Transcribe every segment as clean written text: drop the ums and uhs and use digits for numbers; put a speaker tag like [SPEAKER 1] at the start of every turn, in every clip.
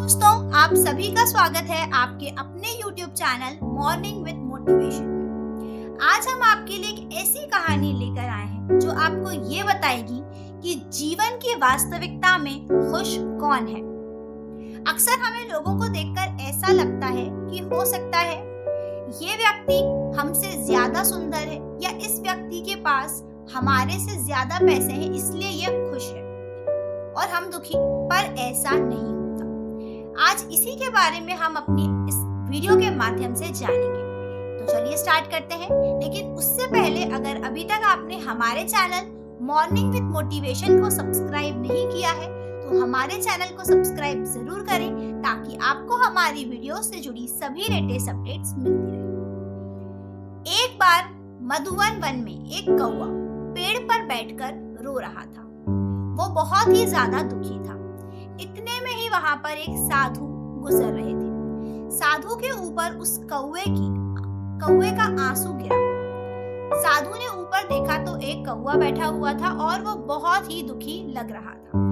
[SPEAKER 1] दोस्तों, आप सभी का स्वागत है आपके अपने YouTube channel morning with motivation में। आज हम आपके लिए एक ऐसी कहानी लेकर आए हैं जो आपको ये बताएगी कि जीवन की वास्तविकता में खुश कौन है। अक्सर हमें लोगों को देखकर ऐसा लगता है कि हो सकता है ये व्यक्ति हमसे ज्यादा सुंदर है या इस व्यक्ति के पास हमारे से ज्यादा पैसे हैं इसलिए ये खुश है और हम दुखी, पर ऐसा नहीं होता। आज इसी के बारे में हम अपनी इस वीडियो के माध्यम से जानेंगे। तो चलिए स्टार्ट करते हैं। लेकिन उससे पहले अगर अभी तक आपने हमारे चैनल मॉर्निंग विद मोटिवेशन को सब्सक्राइब नहीं किया है तो हमारे चैनल को सब्सक्राइब जरूर करें ताकि आपको हमारी वीडियो से जुड़ी सभी लेटेस्ट अपडेट्स मिलती रहे। एक बार मधुवन वन में एक कौवा पेड़ पर बैठकर रो रहा था। वो बहुत ही ज्यादा दुखी था। इतने में ही वहां पर एक साधु गुजर रहे थे। साधु के ऊपर उस कौवे का आंसू गिरा। साधु ने ऊपर देखा तो एक कौवा बैठा हुआ था और वो बहुत ही दुखी लग रहा था।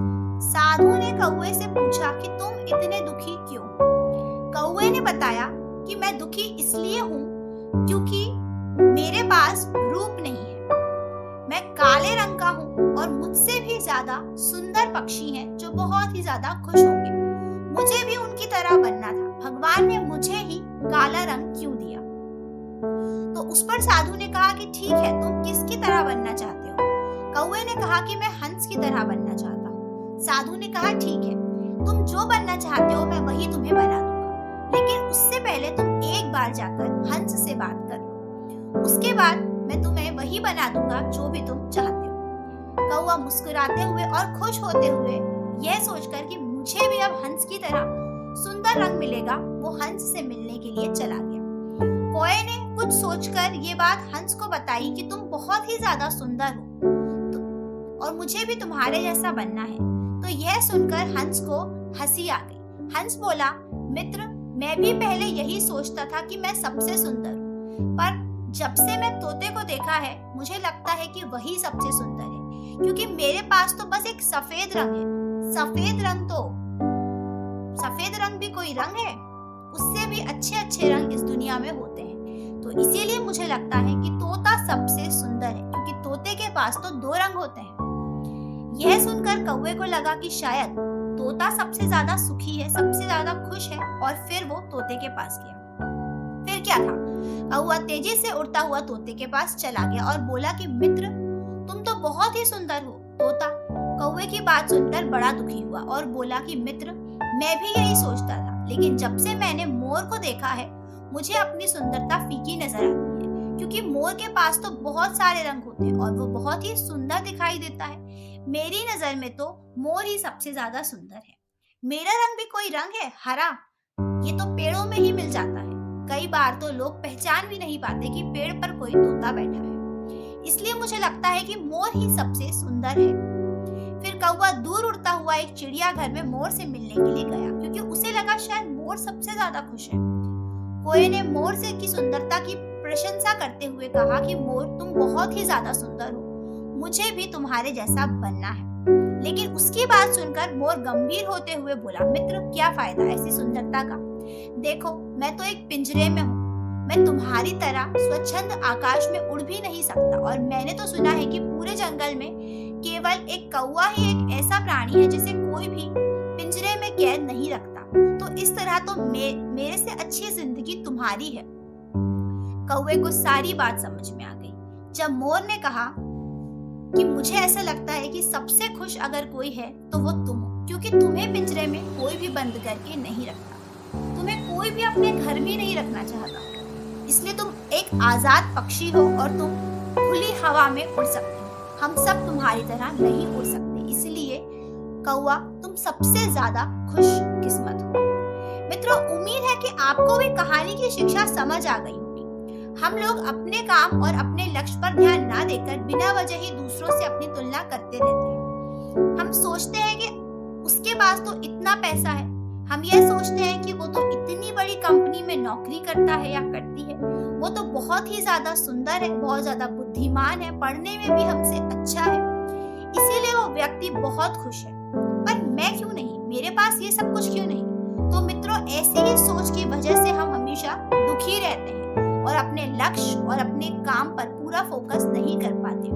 [SPEAKER 1] साधु ने कौवे से पूछा कि तुम इतने दुखी क्यों? कौवे ने बताया कि मैं दुखी इसलिए हूँ क्योंकि मेरे पास रूप नहीं है। मैं काले रंग का हूँ और मुझसे भी ज्यादा सुंदर पक्षी हैं जो बहुत ही ज्यादा खुश होंगे। मुझे भी उनकी तरह बनना था। भगवान ने मुझे ही काला रंग क्यों दिया? तो उस पर साधु ने कहा कि ठीक है, तुम किसकी तरह बनना चाहते हो? कौवे ने कहा कि मैं हंस की तरह बनना चाहता हूँ। साधु ने कहा ठीक है, तुम जो बनना चाहते हो मैं वही तुम्हें बना दूंगा, लेकिन उससे पहले तुम एक बार जाकर हंस से बात कर लो। उसके बाद मैं तुम्हें वही बना दूंगा जो भी तुम चाहते हो। कौवा मुस्कुराते हुए और खुश होते हुए यह सोचकर कि मुझे भी अब हंस की तरह सुंदर रंग मिलेगा, वो हंस से मिलने के लिए चला गया। कौवे ने कुछ सोचकर ये बात हंस को बताई कि तुम बहुत ही ज्यादा सुंदर हो और मुझे भी तुम्हारे जैसा बनना है। तो यह सुनकर हंस को हंसी आ गई। हंस बोला, मित्र, मैं भी पहले यही सोचता था कि मैं सबसे सुंदर हूँ, पर जब से मैं तोते को देखा है मुझे लगता है कि वही सबसे सुंदर है, क्योंकि मेरे पास तो बस एक सफेद रंग है। सफेद रंग भी कोई रंग है? उससे भी अच्छे अच्छे रंग इस दुनिया में होते हैं। तो इसीलिए मुझे लगता है कि तोता सबसे सुंदर है, क्योंकि तोते के पास तो दो रंग होते हैं। यह सुनकर कौवे को लगा कि शायद तोता सबसे ज्यादा सुखी है, सबसे ज्यादा खुश है, और फिर वो तोते के पास गया। फिर क्या था? कौवा तेजी से उड़ता हुआ तोते के पास चला गया और बोला कि मित्र, तुम तो बहुत ही सुंदर हो। तोता कौवे की बात सुनकर बड़ा दुखी हुआ और बोला कि मित्र, मैं भी यही सोचता था, लेकिन जब से मैंने मोर को देखा है मुझे अपनी सुंदरता फीकी नजर आती है, क्योंकि मोर के पास तो बहुत सारे रंग होते हैं और वो बहुत ही सुंदर दिखाई देता है। मेरी नजर में तो मोर ही सबसे ज्यादा सुंदर है। मेरा रंग भी कोई रंग है हरा, ये तो पेड़ों में ही मिल जाता है। कई बार तो लोग पहचान भी नहीं पाते कि पेड़ पर कोई तोता बैठा है। इसलिए मुझे लगता है कि मोर ही सबसे सुंदर है। फिर कौवा दूर उड़ता हुआ एक चिड़ियाघर में मोर से मिलने के लिए गया, क्योंकि उसे लगा शायद मोर सबसे ज्यादा खुश है। कौवे ने मोर से की सुंदरता की प्रशंसा करते हुए कहा कि मोर, तुम बहुत ही ज्यादा सुंदर हो, मुझे भी तुम्हारे जैसा बनना है। लेकिन उसकी बात सुनकर मोर गंभीर होते हुए बोला, मित्र, क्या फायदा ऐसी सुंदरता का? देखो, मैं तो एक पिंजरे में हूँ। मैं तुम्हारी तरह स्वच्छंद आकाश में उड़ भी नहीं सकता, और मैंने तो सुना है कि पूरे जंगल में केवल एक कौवा ही एक ऐसा प्राणी है जिसे कोई भी पिंजरे में कैद नहीं रखता। तो इस तरह तो मेरे से अच्छी जिंदगी तुम्हारी है। कौवे को सारी बात समझ में आ गई जब मोर ने कहा कि मुझे ऐसा लगता है कि सबसे खुश अगर कोई है तो वो तुम हो, क्योंकि तुम्हें पिंजरे में कोई भी बंद करके नहीं रखता। तुम्हें कोई भी अपने घर में नहीं रखना चाहता, इसलिए तुम एक आजाद पक्षी हो और तुम खुली हवा में उड़ सकते हो। हम सब तुम्हारी तरह नहीं उड़ सकते, इसलिए कौवा, तुम सबसे ज्यादा खुशकिस्मत हो। मित्रों, उम्मीद है कि आपको भी कहानी की शिक्षा समझ आ गई होगी। हम लोग अपने काम और अपने लक्ष्य पर ध्यान ना देकर बिना वजह ही दूसरों से अपनी तुलना करते रहते हैं। हम सोचते हैं कि उसके पास तो इतना पैसा है, हम यह सोचते हैं कि वो तो इतनी बड़ी कंपनी में नौकरी करता है या करती है, वो तो बहुत ही ज्यादा सुंदर है, बहुत ज्यादा बुद्धिमान है, पढ़ने में भी हमसे अच्छा है, इसीलिए वो व्यक्ति बहुत खुश है। पर मैं क्यों नहीं? मेरे पास ये सब कुछ क्यों नहीं? दुखी रहते हैं और अपने लक्ष्य और अपने काम पर पूरा फोकस नहीं कर पाते।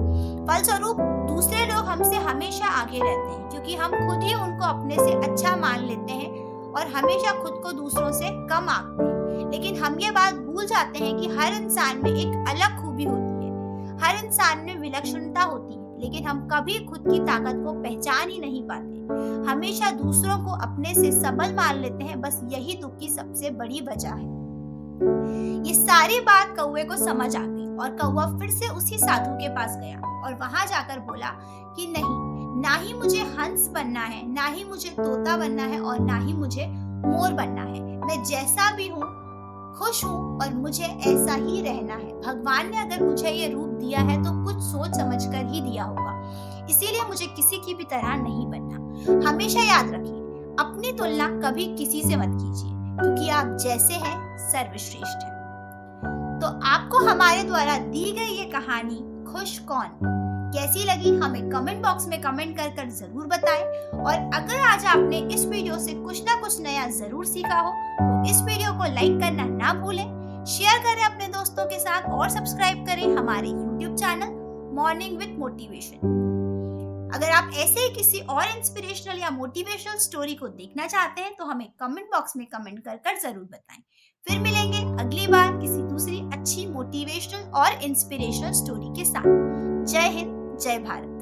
[SPEAKER 1] फलस्वरूप दूसरे लोग हमसे हमेशा आगे रहते हैं क्योंकि हम खुद ही उनको अपने से अच्छा मान लेते हैं और हमेशा खुद को दूसरों से कम आंकते हैं। लेकिन हम ये बात भूल जाते हैं कि हर इंसान में एक अलग खूबी होती है, हर इंसान में विलक्षणता होती है, लेकिन हम कभी खुद की ताकत को पहचान ही नहीं पाते। हमेशा दूसरों को अपने से सबल मान लेते हैं। बस यही दुख की सबसे बड़ी वजह है। ये सारी बात कौवे को समझ आ गई और कौवा फिर से उसी साधु के पास गया और वहां जाकर बोला कि नहीं, ना ही मुझे हंस बनना है, ना ही मुझे तोता बनना है और ना ही मुझे मोर बनना है। मैं जैसा भी हूँ खुश हूँ और मुझे ऐसा ही रहना है। भगवान ने अगर मुझे ये रूप दिया है तो कुछ सोच समझ कर ही दिया होगा, इसीलिए मुझे किसी की भी तरह नहीं बनना। हमेशा याद रखिए, अपनी तुलना कभी किसी से मत कीजिए क्योंकि आप जैसे हैं सर्वश्रेष्ठ हैं। तो आपको हमारे द्वारा दी गई ये कहानी खुश कौन कैसी लगी हमें कमेंट बॉक्स में कमेंट कर कर जरूर बताएं। और अगर आज आपने इस वीडियो से कुछ ना कुछ नया जरूर सीखा हो तो इस वीडियो को लाइक करना ना भूलें, शेयर करें अपने दोस्तों के साथ और सब्सक्राइब करें हमारे YouTube channel morning with motivation. अगर आप ऐसे ही किसी और इंस्पिरेशनल या मोटिवेशनल स्टोरी को देखना चाहते हैं तो हमें कमेंट बॉक्स में कमेंट कर कर जरूर बताएं। फिर मिलेंगे अगली बार किसी दूसरी अच्छी मोटिवेशनल और इंस्पिरेशनल स्टोरी के साथ। जय हिंद, जय भारत।